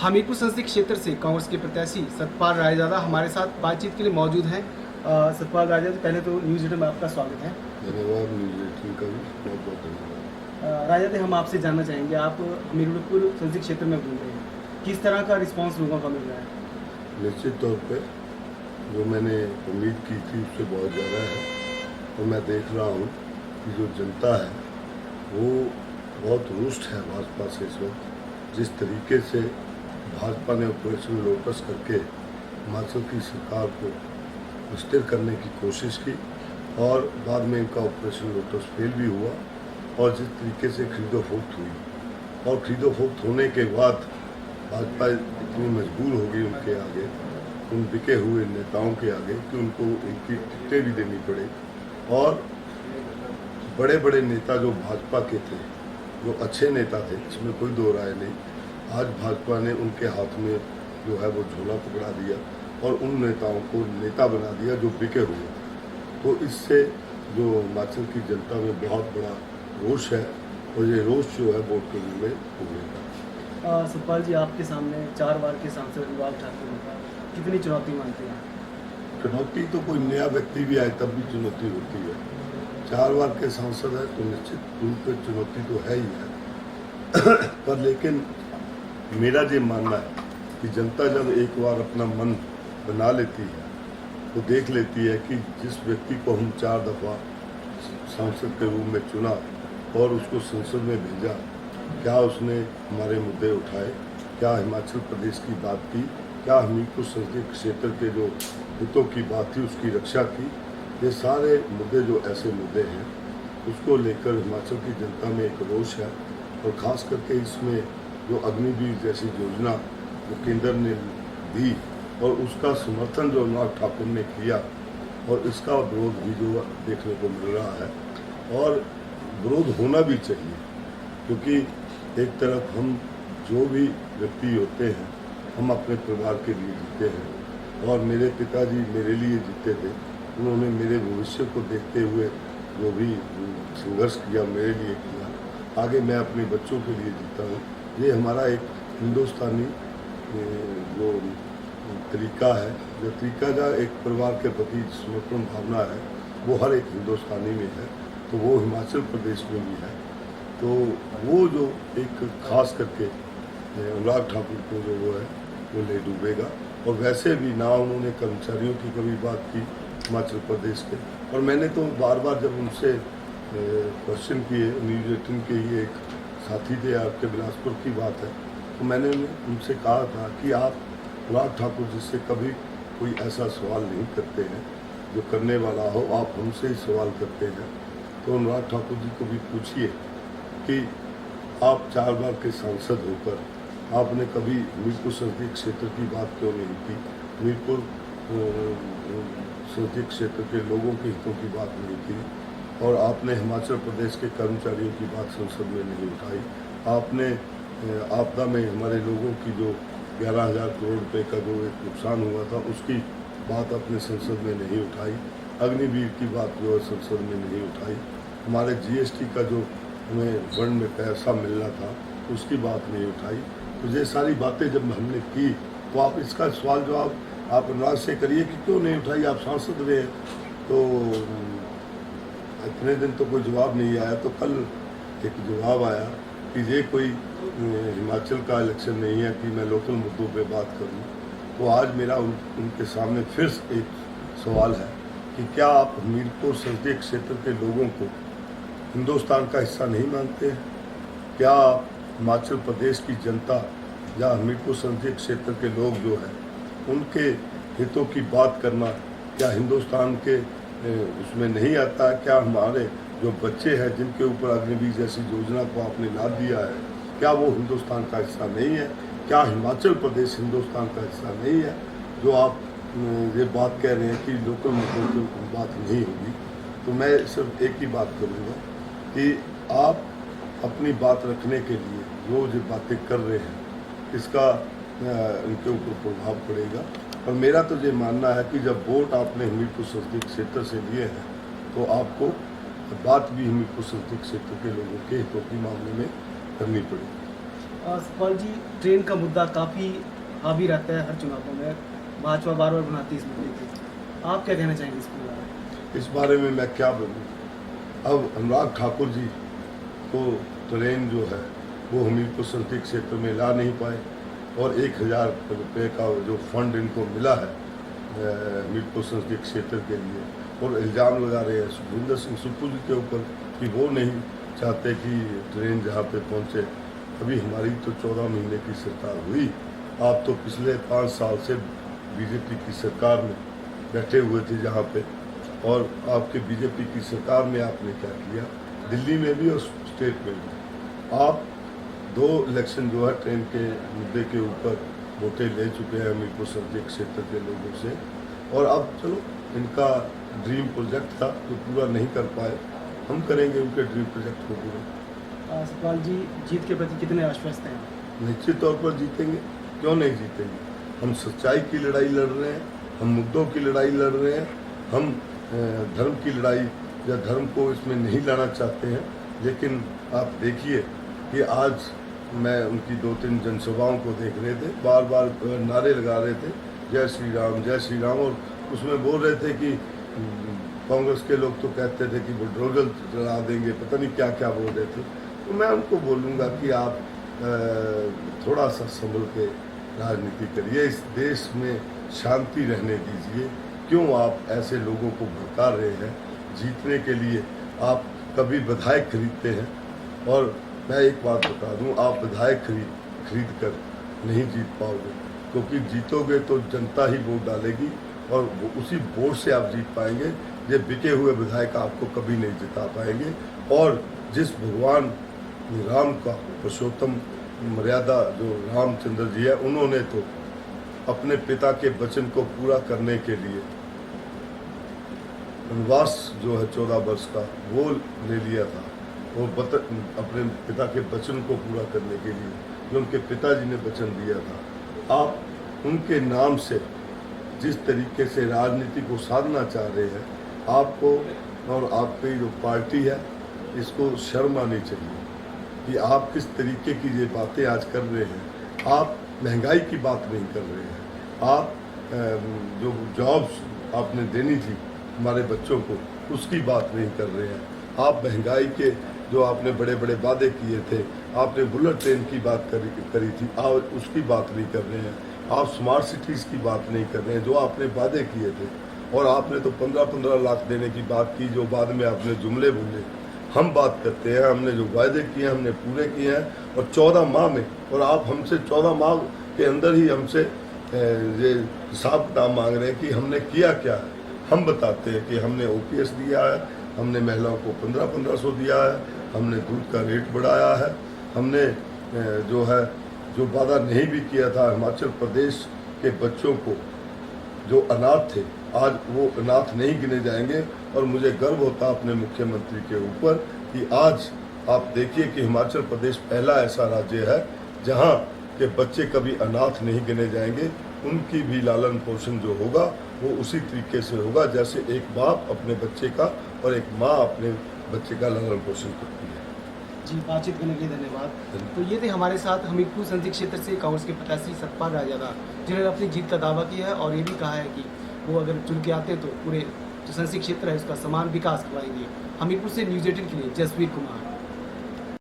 हमीरपुर संसदीय क्षेत्र से कांग्रेस के प्रत्याशी सतपाल रायजादा हमारे साथ बातचीत के लिए मौजूद हैं। सतपाल रायजादा, पहले तो न्यूज़ एटीन में आपका स्वागत है। धन्यवाद। न्यूज़ एटीन का भी बहुत बहुत धन्यवाद। रायजादा, हम आपसे जानना चाहेंगे, आप हमीरपुर संसदीय क्षेत्र में घूम रहे हैं, किस तरह का रिस्पांस लोगों का मिल रहा है? निश्चित तौर पर जो मैंने उम्मीद की थी उससे बहुत ज़्यादा है, और मैं देख रहा हूँ कि जो जनता है वो बहुत रुष्ट है भाजपा से इस वक्त। जिस तरीके से भाजपा ने ऑपरेशन लोटस करके हिमाचल की सरकार को स्थिर करने की कोशिश की, और बाद में इनका ऑपरेशन लोटस फेल भी हुआ, और जिस तरीके से खरीदोफरोख्त हुई, और खरीदोफरोख्त होने के बाद भाजपा इतनी मजबूर हो गई उनके आगे, उन बिके हुए नेताओं के आगे, कि उनको उनकी टिकटें भी देनी पड़े। और बड़े बड़े नेता जो भाजपा के थे, जो अच्छे नेता थे, इसमें कोई दो राय नहीं, आज भाजपा ने उनके हाथ में जो है वो झोला पकड़ा दिया और उन नेताओं को नेता बना दिया जो बिके हुए। तो इससे जो हिमाचल की जनता में बहुत बड़ा रोष है, और ये रोष जो है वोट के रूप में उभरेगा। सतपाल जी, आपके सामने 4 बार के सांसद अनुराग ठाकुर होगा, कितनी चुनौती मानते हैं? चुनौती तो कोई नया व्यक्ति भी आए तब भी चुनौती होती है। 4 बार के सांसद है तो निश्चित रूप से चुनौती तो है ही है। पर लेकिन मेरा ये मानना है कि जनता जब एक बार अपना मन बना लेती है तो देख लेती है कि जिस व्यक्ति को हम 4 दफ़ा सांसद के रूप में चुना और उसको संसद में भेजा, क्या उसने हमारे मुद्दे उठाए, क्या हिमाचल प्रदेश की बात की, क्या हमीरपुर संसदीय क्षेत्र के जो हितों की बात थी उसकी रक्षा की। ये सारे मुद्दे जो ऐसे मुद्दे हैं उसको लेकर हिमाचल की जनता में एक रोष है, और ख़ास करके इसमें जो अग्निवीर जैसी योजना जो केंद्र ने दी और उसका समर्थन जो अनुराग ठाकुर ने किया, और इसका विरोध भी जो देखने को मिल रहा है, और विरोध होना भी चाहिए, क्योंकि एक तरफ हम जो भी व्यक्ति होते हैं हम अपने परिवार के लिए जीते हैं, और मेरे पिताजी मेरे लिए जीते थे। उन्होंने मेरे भविष्य को देखते हुए जो भी संघर्ष किया मेरे लिए किया, आगे मैं अपने बच्चों के लिए जीता हूँ। ये हमारा एक हिंदुस्तानी जो तरीका है, जो तरीका जो एक परिवार के प्रति समर्पण भावना है, वो हर एक हिंदुस्तानी में है, तो वो हिमाचल प्रदेश में भी है। तो वो जो एक खास करके अनुराग ठाकुर को जो वो है वो ले डूबेगा। और वैसे भी ना उन्होंने कर्मचारियों की कभी बात की हिमाचल प्रदेश के, और मैंने तो बार बार जब उनसे क्वेश्चन किए, न्यूज़ एटीन के ही एक साथी थे आपके बिलासपुर की बात है, तो मैंने उनसे कहा था कि आप अनुराग ठाकुर जी से कभी कोई ऐसा सवाल नहीं करते हैं जो करने वाला हो, आप हमसे ही सवाल करते हैं। तो अनुराग ठाकुर जी को भी पूछिए कि आप 4 बार के सांसद होकर आपने कभी हमीरपुर संसदीय क्षेत्र की बात क्यों नहीं की, हमीरपुर संसदीय क्षेत्र के लोगों के हितों की बात नहीं की, और आपने हिमाचल प्रदेश के कर्मचारियों की बात संसद में नहीं उठाई। आपने आपदा में हमारे लोगों की जो 11,000 करोड़ रुपए का जो एक नुकसान हुआ था उसकी बात अपने संसद में नहीं उठाई। अग्निवीर की बात जो है संसद में नहीं उठाई। हमारे GST का जो हमें फंड में पैसा मिलना था उसकी बात नहीं उठाई। तो ये सारी बातें जब हमने की, तो आप इसका सवाल जवाब आप अनुराग से करिए कि क्यों नहीं उठाई, आप सांसद रहे। तो इतने दिन तो कोई जवाब नहीं आया, तो कल एक जवाब आया कि ये कोई हिमाचल का इलेक्शन नहीं है कि मैं लोकल मुद्दों पे बात करूं। तो आज मेरा उनके सामने फिर एक सवाल है कि क्या आप हमीरपुर संसदीय क्षेत्र के लोगों को हिंदुस्तान का हिस्सा नहीं मानते हैं? क्या आप हिमाचल प्रदेश की जनता या हमीरपुर संसदीय क्षेत्र के लोग जो हैं उनके हितों की बात करना क्या हिंदुस्तान के उसमें नहीं आता है? क्या हमारे जो बच्चे हैं जिनके ऊपर अग्निवीर जैसी योजना को आपने लाद दिया है, क्या वो हिंदुस्तान का हिस्सा नहीं है? क्या हिमाचल प्रदेश हिंदुस्तान का हिस्सा नहीं है? जो आप ये बात कह रहे हैं कि लोकल मुद्दों की बात नहीं होगी, तो मैं सिर्फ एक ही बात करूँगा कि आप अपनी बात रखने के लिए जो बातें कर रहे हैं इसका उनके ऊपर प्रभाव पड़ेगा। और मेरा तो ये मानना है कि जब वोट आपने हमीरपुर संसदीय क्षेत्र से लिए हैं तो आपको बात भी हमीरपुर संसदीय क्षेत्र के लोगों के हितों के मामले में करनी पड़ेगी। सतपाल जी, ट्रेन का मुद्दा काफ़ी हावी रहता है हर चुनावों में। भाजपा बार बार बनाती है इस मुद्दे को। आप क्या कहना चाहेंगे इसके बारे में? इस बारे में मैं क्या बोलूँ। अब अनुराग ठाकुर जी को ट्रेन जो है वो हमीरपुर संसदीय क्षेत्र में ला नहीं पाए और 1000 रुपये का जो फंड इनको मिला है हमीरपुर संसदीय क्षेत्र के लिए, और इल्ज़ाम लगा रहे हैं सुखविंदर सिंह सुक्खू जी के ऊपर कि वो नहीं चाहते कि ट्रेन जहाँ पे पहुँचे। अभी हमारी तो 14 महीने की सरकार हुई, आप तो पिछले 5 साल से बीजेपी की सरकार में बैठे हुए थे जहाँ पे, और आपके बीजेपी की सरकार में आपने क्या किया, दिल्ली में भी और स्टेट में भी। आप 2 इलेक्शन जो है ट्रेन के मुद्दे के ऊपर वोटें ले चुके हैं हमीरपुर संसदीय क्षेत्र के लोगों से, और अब चलो इनका ड्रीम प्रोजेक्ट था जो पूरा नहीं कर पाए, हम करेंगे उनके ड्रीम प्रोजेक्ट को पूरा। सतपाल जी, जीत के प्रति कितने आश्वस्त हैं? निश्चित तौर पर जीतेंगे, क्यों नहीं जीतेंगे। हम सच्चाई की लड़ाई लड़ रहे हैं, हम मुद्दों की लड़ाई लड़ रहे हैं, हम धर्म की लड़ाई या धर्म को इसमें नहीं लाना चाहते हैं। लेकिन आप देखिए कि आज मैं उनकी 2-3 जनसभाओं को देख रहे थे, बार बार नारे लगा रहे थे जय श्री राम, और उसमें बोल रहे थे कि कांग्रेस के लोग तो कहते थे कि बुलडोजर चला देंगे, पता नहीं क्या क्या बोल रहे थे। तो मैं उनको बोलूँगा कि आप थोड़ा सा संभल के राजनीति करिए, इस देश में शांति रहने दीजिए। क्यों आप ऐसे लोगों को भड़का रहे हैं? जीतने के लिए आप कभी विधायक खरीदते हैं, और मैं एक बात बता दूं, आप विधायक खरीद कर नहीं जीत पाओगे, क्योंकि जीतोगे तो जनता ही वोट डालेगी और उसी वोट से आप जीत पाएंगे। ये बिके हुए विधायक आपको कभी नहीं जिता पाएंगे। और जिस भगवान राम का पुरुषोत्तम मर्यादा जो रामचंद्र जी है, उन्होंने तो अपने पिता के वचन को पूरा करने के लिए वनवास जो है 14 वर्ष का वो ले लिया था, वो अपने पिता के वचन को पूरा करने के लिए जो उनके पिताजी ने वचन दिया था। आप उनके नाम से जिस तरीके से राजनीति को साधना चाह रहे हैं, आपको और आपकी जो पार्टी है इसको शर्म आनी चाहिए कि आप किस तरीके की ये बातें आज कर रहे हैं। आप महंगाई की बात नहीं कर रहे हैं, आप जो जॉब्स आपने देनी थी हमारे बच्चों को उसकी बात नहीं कर रहे हैं। आप महंगाई के जो आपने बड़े बड़े वादे किए थे, आपने बुलेट ट्रेन की बात करी थी, आप उसकी बात नहीं कर रहे हैं। आप स्मार्ट सिटीज़ की बात नहीं कर रहे हैं जो आपने वादे किए थे, और आपने तो 15-15 लाख देने की बात की जो बाद में आपने जुमले बोले। हम बात करते हैं, हमने जो वायदे किए हैं हमने पूरे किए हैं, और 14 माह में, और आप हमसे 14 माह के अंदर ही हमसे ये हिसाब किताब मांग रहे हैं कि हमने किया क्या है। हम बताते हैं कि हमने OPS दिया है, हमने महिलाओं को 1500 दिया है, हमने दूध का रेट बढ़ाया है, हमने जो वादा नहीं भी किया था, हिमाचल प्रदेश के बच्चों को जो अनाथ थे आज वो अनाथ नहीं गिने जाएंगे। और मुझे गर्व होता अपने मुख्यमंत्री के ऊपर कि आज आप देखिए कि हिमाचल प्रदेश पहला ऐसा राज्य है जहां के बच्चे कभी अनाथ नहीं गिने जाएंगे। उनकी भी लालन पोषण जो होगा वो उसी तरीके से होगा जैसे एक बाप अपने बच्चे का और एक माँ अपने बच्चे का लालन पोषण करती है। जी, बातचीत करने के लिए धन्यवाद। तो ये थे हमारे साथ हमीरपुर संसदीय क्षेत्र से कांग्रेस के प्रत्याशी सतपाल रायजादा, जिन्होंने अपनी जीत का दावा किया है और ये भी कहा है कि वो अगर चुन के आते तो पूरे जो संसदीय क्षेत्र है उसका समान विकास करवाएंगे। हमीरपुर से न्यूज़ 18 के लिए जसवीर कुमार।